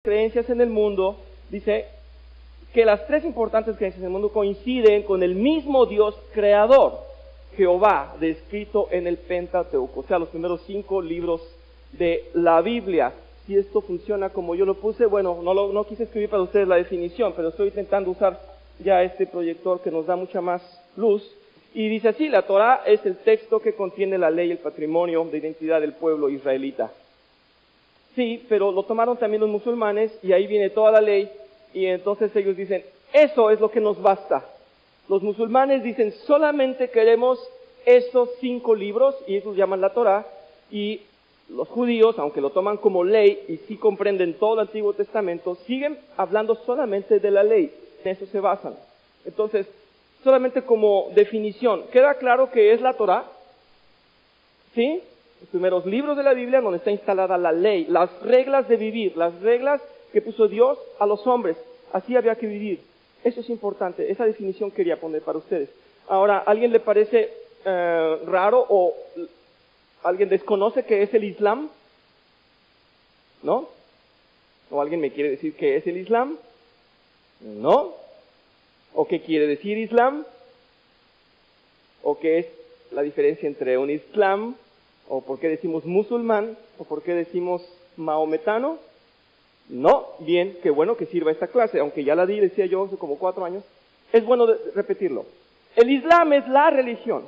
creencias en el mundo, dice que las tres importantes creencias en el mundo coinciden con el mismo Dios creador, Jehová, descrito en el Pentateuco, o sea, los primeros 5 libros de la Biblia. Si esto funciona como yo lo puse, bueno, no quise escribir para ustedes la definición, pero estoy intentando usar ya este proyector que nos da mucha más luz. Y dice así: la Torá es el texto que contiene la ley y el patrimonio de identidad del pueblo israelita. Sí, pero lo tomaron también los musulmanes y ahí viene toda la ley, y entonces ellos dicen, eso es lo que nos basta. Los musulmanes dicen, solamente queremos estos 5 libros, y ellos llaman la Torá, y los judíos, aunque lo toman como ley y sí comprenden todo el Antiguo Testamento, siguen hablando solamente de la ley, en eso se basan. Entonces, solamente como definición, ¿queda claro qué es la Torá? ¿Sí? Los primeros libros de la Biblia donde está instalada la ley, las reglas de vivir, las reglas que puso Dios a los hombres. Así había que vivir. Eso es importante, esa definición quería poner para ustedes. Ahora, ¿a alguien le parece raro o alguien desconoce qué es el Islam? ¿No? ¿O alguien me quiere decir qué es el Islam? ¿No? ¿O qué quiere decir Islam? ¿O qué es la diferencia entre un Islam? ¿O por qué decimos musulmán? ¿O por qué decimos maometano? No, bien, qué bueno que sirva esta clase, aunque ya la di, decía yo, hace como 4 años. Es bueno repetirlo. El Islam es la religión.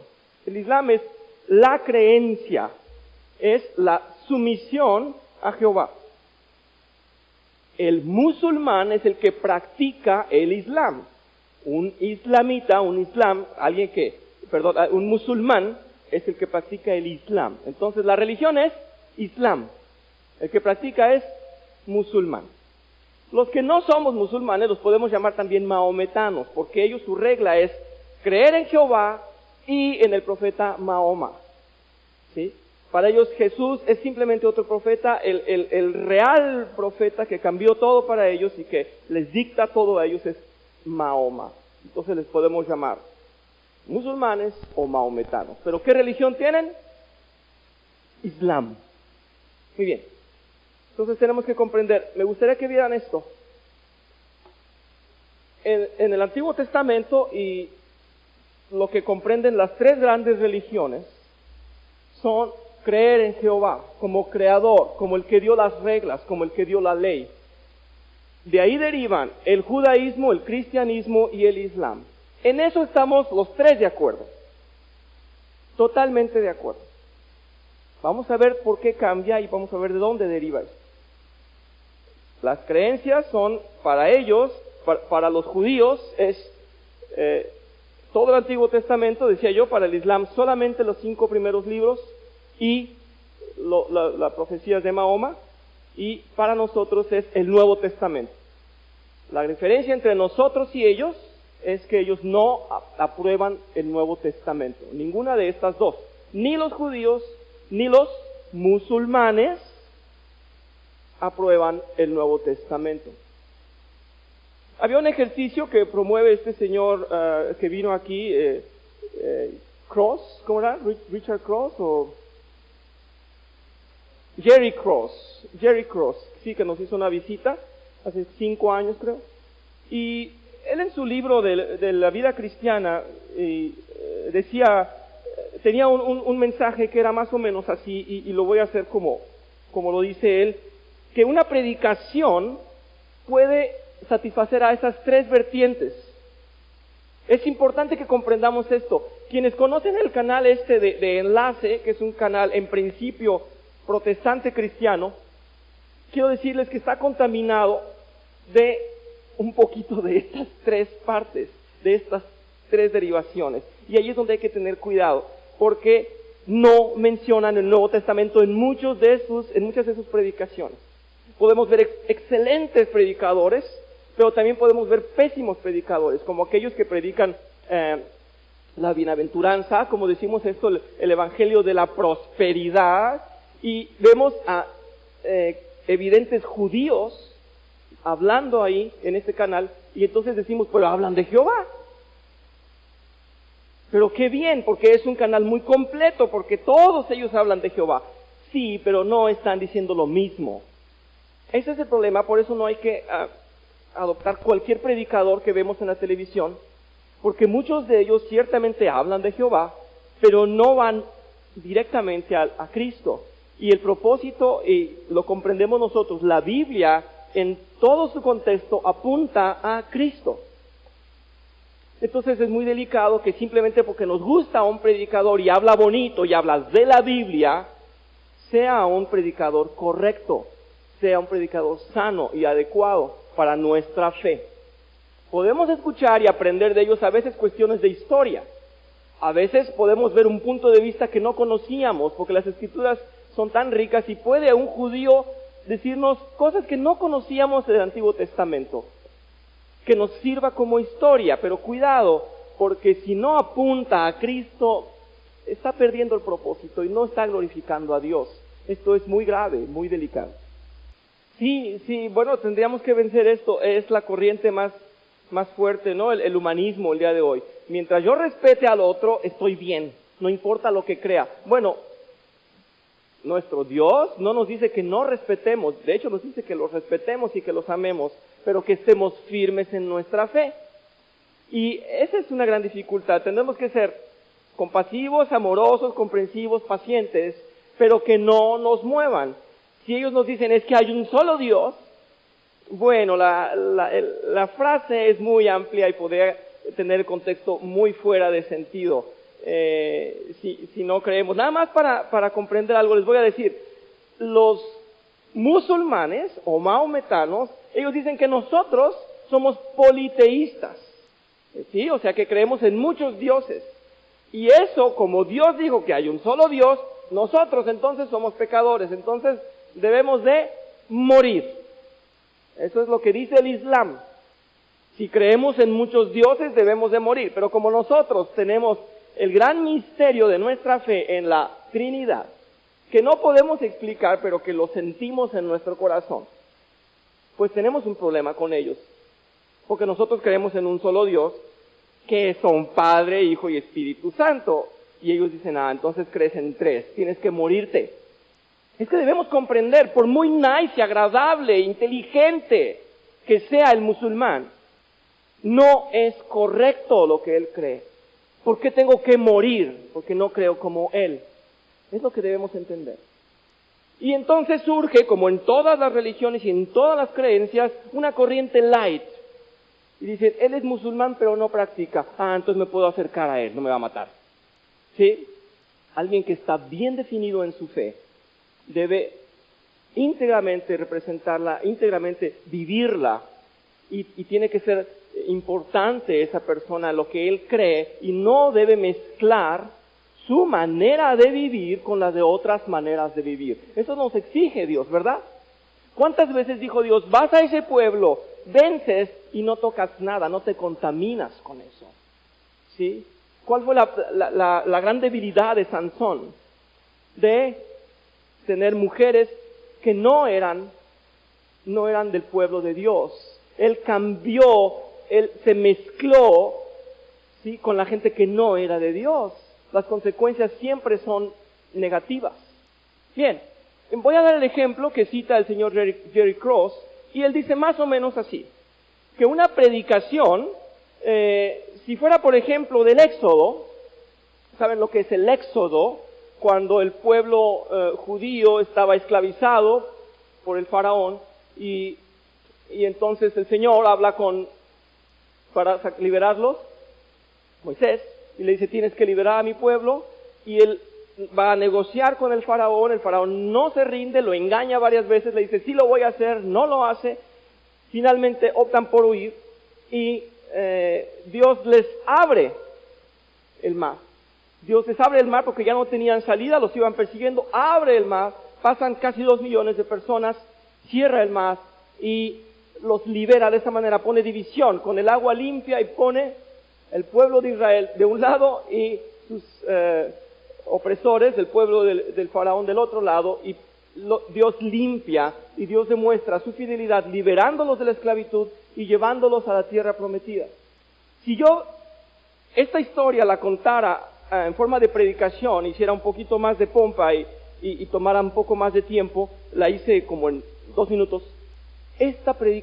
El Islam es la creencia. Es la sumisión a Jehová. El musulmán es el que practica el Islam. Un islamita, un musulmán es el que practica el Islam. Entonces la religión es Islam. El que practica es musulmán. Los que no somos musulmanes los podemos llamar también mahometanos, porque ellos su regla es creer en Jehová y en el profeta Mahoma. ¿Sí? Para ellos Jesús es simplemente otro profeta, el real profeta que cambió todo para ellos y que les dicta todo a ellos es Mahoma. Entonces les podemos llamar musulmanes o mahometanos. ¿Pero qué religión tienen? Islam. Muy bien. Entonces tenemos que comprender, me gustaría que vieran esto. En el Antiguo Testamento y lo que comprenden las 3 grandes religiones son creer en Jehová como creador, como el que dio las reglas, como el que dio la ley. De ahí derivan el judaísmo, el cristianismo y el islam. En eso estamos los 3 de acuerdo. Totalmente de acuerdo. Vamos a ver por qué cambia y vamos a ver de dónde deriva esto. Las creencias son, para ellos, para los judíos, es todo el Antiguo Testamento, decía yo, para el Islam solamente los 5 primeros libros y las profecías de Mahoma, y para nosotros es el Nuevo Testamento. La diferencia entre nosotros y ellos es que ellos no aprueban el Nuevo Testamento, ninguna de estas dos, ni los judíos ni los musulmanes aprueban el Nuevo Testamento. Había un ejercicio que promueve este señor que vino aquí, Cross, ¿cómo era? Richard Cross o Jerry Cross, sí, que nos hizo una visita hace 5 años creo, y él en su libro de la vida cristiana decía, tenía un mensaje que era más o menos así, y lo voy a hacer como lo dice él, que una predicación puede satisfacer a esas 3 vertientes. Es importante que comprendamos esto. Quienes conocen el canal de Enlace, que es un canal en principio protestante cristiano, quiero decirles que está contaminado de un poquito de estas 3 partes, de estas 3 derivaciones. Y ahí es donde hay que tener cuidado, porque no mencionan el Nuevo Testamento en muchas de sus predicaciones. Podemos ver excelentes predicadores, pero también podemos ver pésimos predicadores, como aquellos que predican la bienaventuranza, como decimos esto, el evangelio de la prosperidad, y vemos a evidentes judíos hablando ahí en este canal, y entonces decimos, pero hablan de Jehová. Pero qué bien, porque es un canal muy completo, porque todos ellos hablan de Jehová. Sí, pero no están diciendo lo mismo. Ese es el problema, por eso no hay que adoptar cualquier predicador que vemos en la televisión, porque muchos de ellos ciertamente hablan de Jehová, pero no van directamente a Cristo. Y el propósito, y lo comprendemos nosotros, la Biblia en todo su contexto apunta a Cristo. Entonces es muy delicado que simplemente porque nos gusta un predicador y habla bonito y habla de la Biblia, sea un predicador correcto, sea un predicador sano y adecuado para nuestra fe. Podemos escuchar y aprender de ellos a veces cuestiones de historia. A veces podemos ver un punto de vista que no conocíamos, porque las Escrituras son tan ricas y puede un judío decirnos cosas que no conocíamos del Antiguo Testamento, que nos sirva como historia, pero cuidado, porque si no apunta a Cristo, está perdiendo el propósito y no está glorificando a Dios. Esto es muy grave, muy delicado. Sí, bueno, tendríamos que vencer esto, es la corriente más fuerte, ¿no? El humanismo el día de hoy. Mientras yo respete al otro, estoy bien, no importa lo que crea. Bueno, nuestro Dios no nos dice que no respetemos, de hecho nos dice que los respetemos y que los amemos, pero que estemos firmes en nuestra fe. Y esa es una gran dificultad, tendremos que ser compasivos, amorosos, comprensivos, pacientes, pero que no nos muevan. Si ellos nos dicen es que hay un solo Dios, bueno, la frase es muy amplia y podría tener el contexto muy fuera de sentido. Si no creemos. Nada más para comprender algo, les voy a decir, los musulmanes o maometanos, ellos dicen que nosotros somos politeístas, ¿sí? O sea que creemos en muchos dioses. Y eso, como Dios dijo que hay un solo Dios, nosotros entonces somos pecadores, entonces debemos de morir. Eso es lo que dice el Islam. Si creemos en muchos dioses, debemos de morir. Pero como nosotros tenemos el gran misterio de nuestra fe en la Trinidad, que no podemos explicar, pero que lo sentimos en nuestro corazón, pues tenemos un problema con ellos. Porque nosotros creemos en un solo Dios, que son Padre, Hijo y Espíritu Santo. Y ellos dicen, entonces crees en tres, tienes que morirte. Es que debemos comprender, por muy nice y agradable, inteligente que sea el musulmán, no es correcto lo que él cree. ¿Por qué tengo que morir? Porque no creo como él. Es lo que debemos entender. Y entonces surge, como en todas las religiones y en todas las creencias, una corriente light. Y dice, él es musulmán pero no practica. Entonces me puedo acercar a él, no me va a matar. ¿Sí? Alguien que está bien definido en su fe debe íntegramente representarla, íntegramente vivirla, y tiene que ser importante esa persona, lo que él cree, y no debe mezclar su manera de vivir con la de otras maneras de vivir. Eso nos exige Dios, ¿verdad? ¿Cuántas veces dijo Dios, vas a ese pueblo, vences y no tocas nada, no te contaminas con eso? ¿Sí? ¿Cuál fue la gran debilidad de Sansón? De tener mujeres que no eran del pueblo de Dios. Él cambió, él se mezcló, ¿sí?, con la gente que no era de Dios. Las consecuencias siempre son negativas. Bien, voy a dar el ejemplo que cita el señor Jerry Cross, y él dice más o menos así, que una predicación, si fuera por ejemplo del Éxodo, ¿saben lo que es el Éxodo? Cuando el pueblo judío estaba esclavizado por el faraón, y entonces el Señor habla para liberarlos, Moisés, y le dice, tienes que liberar a mi pueblo, y él va a negociar con el faraón no se rinde, lo engaña varias veces, le dice, sí lo voy a hacer, no lo hace, finalmente optan por huir, y Dios les abre el mar. Dios les abre el mar porque ya no tenían salida, los iban persiguiendo, abre el mar, pasan casi 2 millones de personas, cierra el mar y los libera de esa manera, pone división con el agua limpia y pone el pueblo de Israel de un lado y sus opresores, el pueblo del faraón del otro lado, y Dios limpia y Dios demuestra su fidelidad liberándolos de la esclavitud y llevándolos a la tierra prometida. Si yo esta historia la contara en forma de predicación, hiciera un poquito más de pompa y tomara un poco más de tiempo, la hice como en 2 minutos, esta predicación